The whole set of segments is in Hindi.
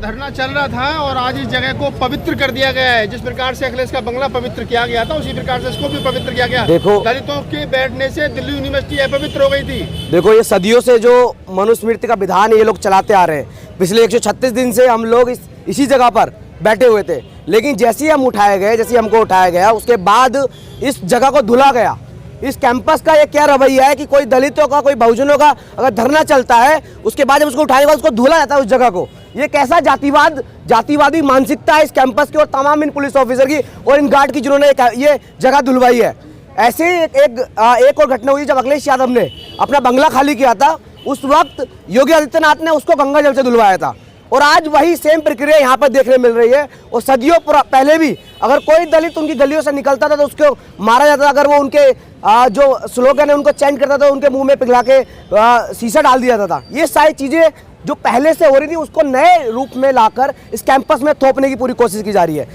धरना चल रहा था और आज इस जगह को पवित्र कर दिया गया है। जिस प्रकार से अखिलेश का बंगला पवित्र किया गया था, उसी प्रकार से इसको भी पवित्र किया गया। देखो, दलितों के बैठने से दिल्ली यूनिवर्सिटी अपवित्र हो गई थी। देखो, ये सदियों से जो मनुस्मृति का विधान ये लोग चलाते आ रहे हैं। पिछले 136 दिन से हम लोग इसी जगह पर बैठे हुए थे, लेकिन जैसे ही हम उठाए गए, जैसे हमको उठाया गया, उसके बाद इस जगह को धुला गया। इस कैंपस का ये क्या रवैया है कि कोई दलितों का, कोई बहुजनों का अगर धरना चलता है, उसके बाद जब उसको उठाने के बाद उसको धुला जाता है उस जगह को। ये कैसा जातिवादी मानसिकता है इस कैंपस की और तमाम इन पुलिस ऑफिसर की और इन गार्ड की, जिन्होंने ये जगह धुलवाई है। ऐसे एक और घटना हुई जब अखिलेश यादव ने अपना बंगला खाली किया था। उस वक्त योगी आदित्यनाथ ने उसको गंगा जल से धुलवाया था और आज वही सेम प्रक्रिया यहाँ पर देखने मिल रही है। और सदियों पहले भी अगर कोई दलित उनकी गलियों से निकलता था तो उसको मारा जाता था। अगर वो उनके जो स्लोगन है उनको चेंज करता था, उनके मुंह में पिघला के शीशा डाल दिया जाता था। ये सारी चीज़ें जो पहले से हो रही थी उसको नए रूप में लाकर इस कैंपस में थोपने की पूरी कोशिश की जा रही है।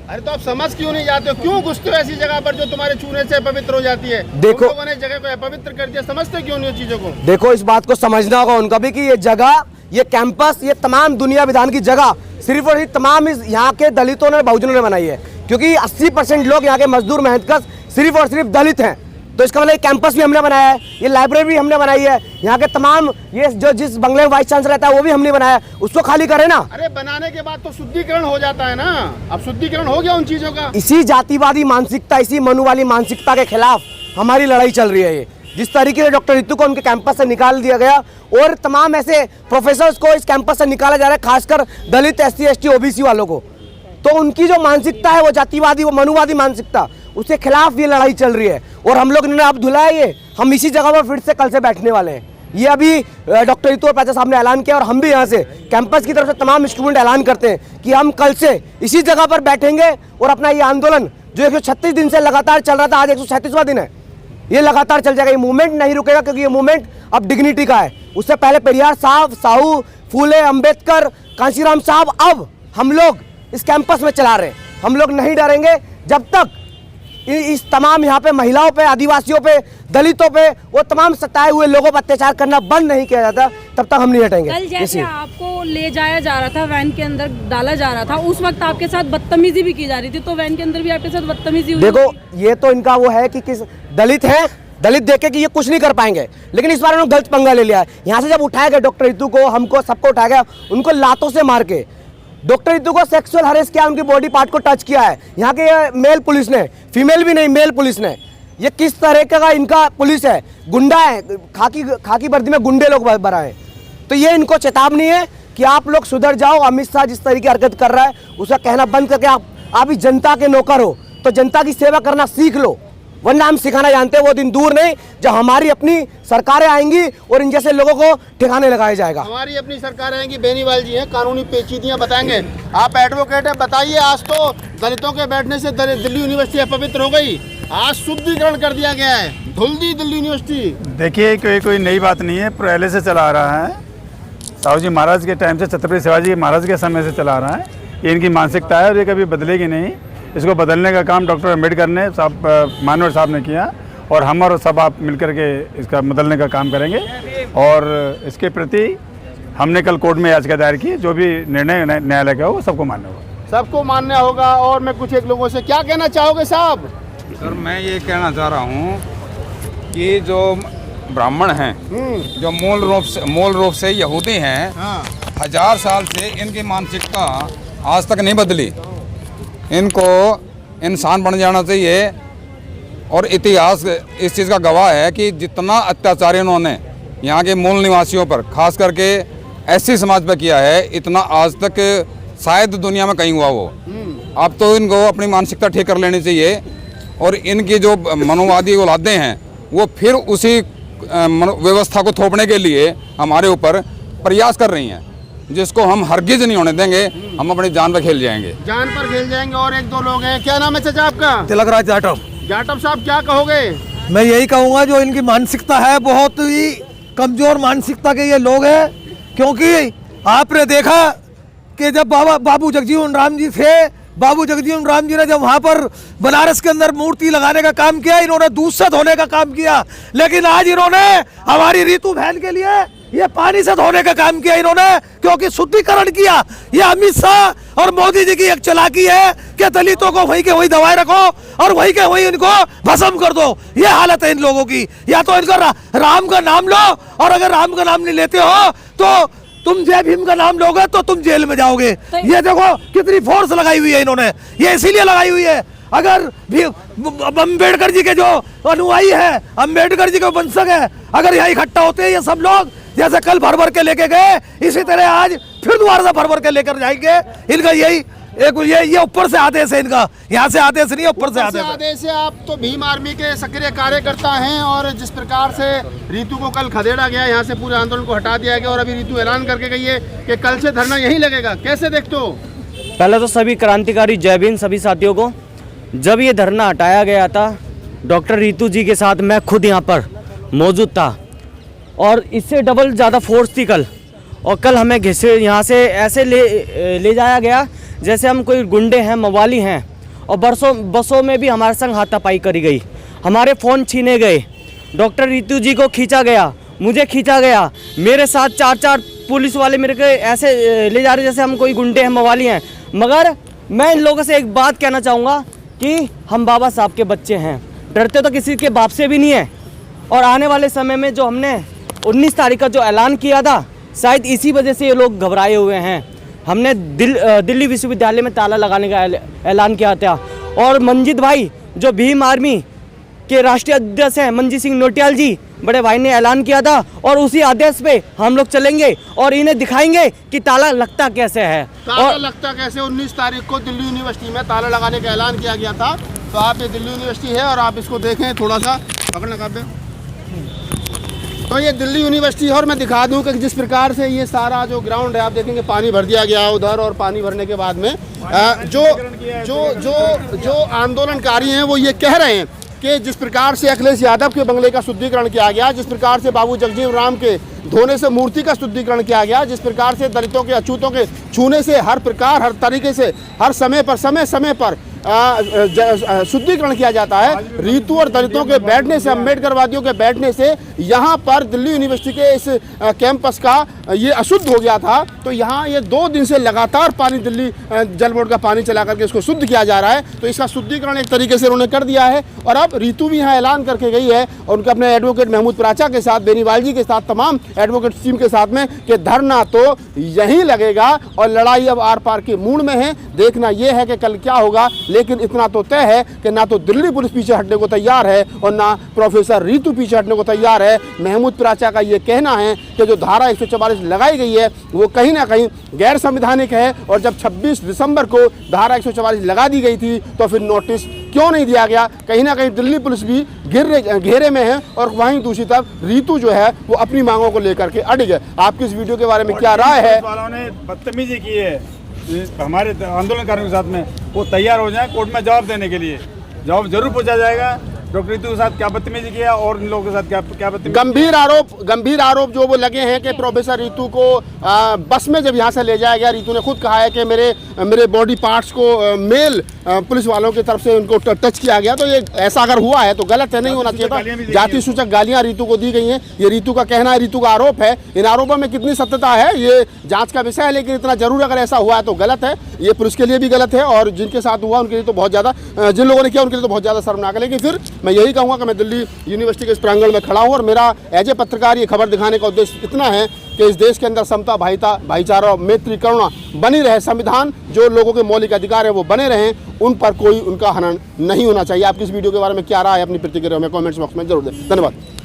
अरे तो आप समझ क्यों नहीं जाते हो? क्यों घुसते हो ऐसी जगह पर जो तुम्हारे छूने से पवित्र हो जाती है? देखो, लोगों ने जगह को अपवित्र कर दिया, समझते क्यों नहीं चीजों को? देखो, इस बात को समझना होगा उनका भी कि ये जगह, ये कैंपस, ये तमाम दुनिया विधान की जगह सिर्फ और सिर्फ तमाम यहाँ के दलितों ने, बहुजनों ने बनाई है। क्योंकि 80% लोग यहाँ के मजदूर मेहनतकश सिर्फ और सिर्फ दलित हैं। तो इसका मतलब कैंपस भी हमने बनाया है, ये लाइब्रेरी भी हमने बनाई है, यहाँ के तमाम ये जो जिस बंगले में वाइस चांसलर रहता है वो भी हमने बनाया है। उसको खाली करें ना। अरे बनाने के बाद तो शुद्धिकरण हो जाता है ना। अब शुद्धिकरण हो गया उन चीजों का। इसी जातिवादी मानसिकता, इसी मनुवादी मानसिकता के खिलाफ हमारी लड़ाई चल रही है। ये जिस तरीके से डॉक्टर रितु को उनके कैंपस से निकाल दिया गया और तमाम ऐसे प्रोफेसर्स को इस कैंपस से निकाला जा रहा है, खासकर दलित, SC, ST, OBC वालों को, तो उनकी जो मानसिकता है वो जातिवादी, वो मनुवादी मानसिकता, उसके खिलाफ ये लड़ाई चल रही है। और हम लोग इन्होंने अब धुलाया, ये हम इसी जगह पर फिर से कल से बैठने वाले हैं। ये अभी डॉक्टर रितु और पैचा साहब ने ऐलान किया और हम भी यहाँ से कैंपस की तरफ से तमाम स्टूडेंट ऐलान करते हैं कि हम कल से इसी जगह पर बैठेंगे और अपना ये आंदोलन जो 136 दिन से लगातार चल रहा था, आज 137वां दिन है, ये लगातार चल जाएगा। ये मूवमेंट नहीं रुकेगा क्योंकि ये मूवमेंट अब डिग्निटी का है। उससे पहले पेरियार साहब, साहू, फूले, अंबेडकर, कांशीराम साहब, अब हम लोग इस कैंपस में चला रहे हैं। हम लोग नहीं डरेंगे जब तक इस तमाम यहाँ पे महिलाओं पे, आदिवासियों पे, दलितों पे, वो तमाम सताए हुए लोगों पर अत्याचार करना बंद नहीं किया जाता, तब तक हम नहीं हटेंगे। कल जैसे आपको ले जाया जा रहा था, वैन के अंदर डाला जा रहा था, उस वक्त आपके साथ बदतमीजी भी की जा रही थी, तो वैन के अंदर भी आपके साथ बदतमीजी हुई? देखो, ये तो इनका वो है कि किस दलित है, दलित देखे कि ये कुछ नहीं कर पाएंगे, लेकिन इस बार उन्होंने गलत पंगा ले लिया है। यहाँ से जब उठाया गया डॉक्टर रितु को, हमको, सबको उठाया गया, उनको लातों से मार के डॉक्टर रितु को सेक्सुअल हरेस किया, उनकी बॉडी पार्ट को टच किया है यहाँ के मेल पुलिस ने, फीमेल भी नहीं, मेल पुलिस ने। ये किस तरह का इनका पुलिस है? गुंडा है, खाकी वर्दी में गुंडे लोग भरा है। तो ये इनको चेतावनी है कि आप लोग सुधर जाओ। अमित शाह जिस तरीके हरकत कर रहा है उसका कहना बंद करके आप ही जनता के नौकर हो, तो जनता की सेवा करना सीख लो, वरना हम सिखाना जानते हैं वो दिन दूर नहीं जब हमारी अपनी सरकारें आएंगी और इन जैसे लोगों को ठिकाने लगाया जाएगा। हमारी अपनी सरकार आएंगी, बेनीवाल जी हैं, कानूनी पेचीदियां बताएंगे। आप एडवोकेट हैं, बताइए। आज तो दलितों के बैठने से दिल्ली यूनिवर्सिटी अपवित्र हो गई, आज शुद्धिकरण कर दिया गया है, धुल दी दिल्ली यूनिवर्सिटी। देखिए, कोई नई बात नहीं है, पहले से चला आ रहा है। साहू जी महाराज के टाइम से, छत्रपति शिवाजी महाराज के समय से चला आ रहा है। ये इनकी मानसिकता है और ये कभी बदलेगी नहीं। इसको बदलने का काम डॉक्टर अम्बेडकर ने, मानवर साहब ने किया और हम और सब आप मिलकर के इसका बदलने का काम करेंगे। और इसके प्रति हमने कल कोर्ट में याचिका दायर की, जो भी निर्णय न्यायालय का हो सबको मानना होगा। सबको मानना होगा। और मैं कुछ एक लोगों से क्या कहना चाहोगे साहब? सर, मैं ये कहना चाह रहा हूँ कि जो ब्राह्मण हैं, जो मूल रूप से यहूदी हैं, 1000 साल से इनकी मानसिकता आज तक नहीं बदली। इनको इंसान बन जाना चाहिए। और इतिहास इस चीज़ का गवाह है कि जितना अत्याचार इन्होंने यहाँ के मूल निवासियों पर, खास करके SC समाज पर किया है, इतना आज तक शायद दुनिया में कहीं हुआ हो। अब तो इनको अपनी मानसिकता ठीक कर लेनी चाहिए और इनकी जो मनोवादी औलादें हैं वो फिर उसी व्यवस्था को थोपने के लिए हमारे ऊपर प्रयास कर रही हैं, जिसको हम हरगिज नहीं होने देंगे। हम अपनी जान पर खेल जाएंगे, जान पर खेल जाएंगे। और एक दो लोग हैं, क्या नाम है चाचा आपका? तिलकराज जाटव। जाटव साहब, क्या कहोगे? मैं यही कहूँगा, जो इनकी मानसिकता है बहुत ही कमजोर मानसिकता के ये लोग हैं। क्योंकि आपने देखा कि जब बाबू जगजीवन राम जी थे, बाबू जगजीवन राम जी ने जब वहाँ पर बनारस के अंदर मूर्ति लगाने का काम किया, इन्होंने दूध से धोने का काम किया। लेकिन आज इन्होंने हमारी रितु बहन के लिए ये पानी से धोने का काम किया इन्होंने, क्योंकि शुद्धिकरण किया। ये अमित शाह और मोदी जी की एक चालाकी है कि दलितों को वहीं के वहीं दबाए रखो और वहीं के वहीं इनको भस्म कर दो। ये हालत है इन लोगों की। या तो इनका राम का नाम लो, और अगर राम का नाम नहीं लेते हो तो तुम जय भीम का नाम लोगे तो तुम जेल में जाओगे। ये देखो कितनी फोर्स लगाई हुई है इन्होंने, ये इसीलिए लगाई हुई है। अगर भी अम्बेडकर जी के जो अनुयायी है, अम्बेडकर जी के वंशज है, अगर यहाँ इकट्ठा होते हैं ये सब लोग, जैसे कल भर भर के लेके गए, इसी तरह आज फिर दोबारा से भर भर के लेकर जाएंगे। इनका यही एक ये ऊपर से आदेश है इनका, यहाँ से आदेश नहीं, ऊपर से आदेश है। आप तो भीम आर्मी के सक्रिय कार्यकर्ता हैं, और जिस प्रकार से रीतू को कल खदेड़ा गया, यहाँ से पूरे आंदोलन को हटा दिया गया, और अभी रीतू ऐलान करके गई है कि कल से धरना यहीं लगेगा, कैसे देखते हो? पहले तो सभी क्रांतिकारी जय भीम सभी साथियों को। जब ये धरना हटाया गया था, डॉक्टर रीतू जी के साथ मैं खुद यहाँ पर मौजूद था, और इससे डबल ज़्यादा फोर्स थी कल। और कल हमें घिसे यहाँ से ऐसे ले जाया गया जैसे हम कोई गुंडे हैं, मवाली हैं, और बसों में भी हमारे संग हाथापाई करी गई, हमारे फ़ोन छीने गए, डॉक्टर रीतू जी को खींचा गया, मुझे खींचा गया, मेरे साथ 4 पुलिस वाले मेरे को ऐसे ले जा रहे जैसे हम कोई गुंडे हैं, मवाली हैं। मगर मैं इन लोगों से एक बात कहना चाहूँगा कि हम बाबा साहब के बच्चे हैं, डरते तो किसी के बाप से भी नहीं है। और आने वाले समय में जो हमने 19 तारीख का जो ऐलान किया था, शायद इसी वजह से ये लोग घबराए हुए हैं। हमने दिल्ली विश्वविद्यालय में ताला लगाने का ऐलान किया था, और मंजीत भाई जो भीम आर्मी के राष्ट्रीय अध्यक्ष हैं, मंजीत सिंह नोटियाल जी बड़े भाई ने ऐलान किया था, और उसी आदेश पे हम लोग चलेंगे और इन्हें दिखाएंगे कि ताला लगता कैसे है। ताला और लगता कैसे? 19 तारीख को दिल्ली यूनिवर्सिटी में ताला लगाने का ऐलान किया गया था। तो आप ये दिल्ली यूनिवर्सिटी है, और आप इसको देखें, थोड़ा सा पकड़ना काबे। तो ये दिल्ली यूनिवर्सिटी है, और मैं दिखा दूं कि जिस प्रकार से ये सारा जो ग्राउंड है, आप देखेंगे पानी भर दिया गया उधर, और पानी भरने के बाद में जो आंदोलनकारी हैं वो ये कह रहे हैं कि जिस प्रकार से अखिलेश यादव के बंगले का शुद्धिकरण किया गया, जिस प्रकार से बाबू जगजीवन राम के धोने से मूर्ति का शुद्धिकरण किया गया, जिस प्रकार से दलितों के अछूतों के छूने से हर प्रकार, हर तरीके से, हर समय पर शुद्धिकरण किया जाता है, रीतू और दलितों के बैठने से, अम्बेडकरवादियों के बैठने से यहाँ पर दिल्ली यूनिवर्सिटी के इस कैंपस का ये अशुद्ध हो गया था। तो यहाँ ये 2 दिन से लगातार पानी, दिल्ली जल बोर्ड का पानी चला करके इसको शुद्ध किया जा रहा है। तो इसका शुद्धिकरण एक तरीके से उन्होंने कर दिया है, और अब रीतू भी यहाँ ऐलान करके गई है, और उनके अपने एडवोकेट महमूद प्राचा के साथ, बेनीवाल जी के साथ, तमाम एडवोकेट टीम के साथ में, कि धरना तो यहीं लगेगा, और लड़ाई अब आर पार के मूड में है। देखना यह है कि कल क्या होगा, लेकिन इतना तो तय है कि ना तो दिल्ली पुलिस पीछे हटने को तैयार है, और ना प्रोफेसर रीतू पीछे हटने को तैयार है। महमूद प्राचा का ये कहना है कि जो धारा 144 लगाई गई है वो कहीं ना कहीं गैर संवैधानिक है, और जब 26 दिसंबर को धारा 144 लगा दी गई थी तो फिर नोटिस क्यों नहीं दिया गया? कहीं ना कहीं दिल्ली पुलिस भी घेरे में है, और वहीं दूसरी तरफ रीतू जो है वो अपनी मांगों को लेकर के अड़िग है। आपकी इस वीडियो के बारे में क्या राय है? वालों ने बदतमीजी की है हमारे आंदोलनकारियों के साथ में, वो तैयार हो जाए कोर्ट में जवाब देने के लिए। जवाब जरूर पूछा जाएगा डॉक्टर रीतू के साथ क्या बदतमीजी किया, और इन लोगों के साथ क्या बदतमीजी। गंभीर आरोप जो वो लगे हैं कि प्रोफेसर रीतू को बस में जब यहाँ से ले जाया गया, रीतू ने खुद कहा है कि मेरे बॉडी पार्ट्स को मेल पुलिस वालों की तरफ से उनको टच किया गया। तो ये ऐसा अगर हुआ है तो गलत है, नहीं होना चाहिए था। जाति सूचक गालियाँ रीतू को दी गई हैं, ये रीतू का कहना है, रीतू का आरोप है। इन आरोपों में कितनी सत्यता है ये जाँच का विषय है, लेकिन इतना जरूर अगर ऐसा हुआ है तो गलत है। ये पुलिस के लिए भी गलत है, और जिनके साथ हुआ उनके लिए तो बहुत ज़्यादा, जिन लोगों ने किया उनके लिए तो बहुत ज़्यादा शर्मनाक है। लेकिन फिर मैं यही कहूँगा कि मैं दिल्ली यूनिवर्सिटी के इस प्रांगण में खड़ा हूँ, और मेरा एज ए पत्रकार ये खबर दिखाने का उद्देश्य इतना है कि इस देश के अंदर समता, भाईचारा और मैत्री करुणा बनी रहे। संविधान जो लोगों के मौलिक अधिकार है वो बने रहें, उन पर कोई उनका हनन नहीं होना चाहिए। आपकी इस वीडियो के बारे में क्या राय है, अपनी प्रतिक्रिया में कमेंट्स बॉक्स में जरूर दें। धन्यवाद।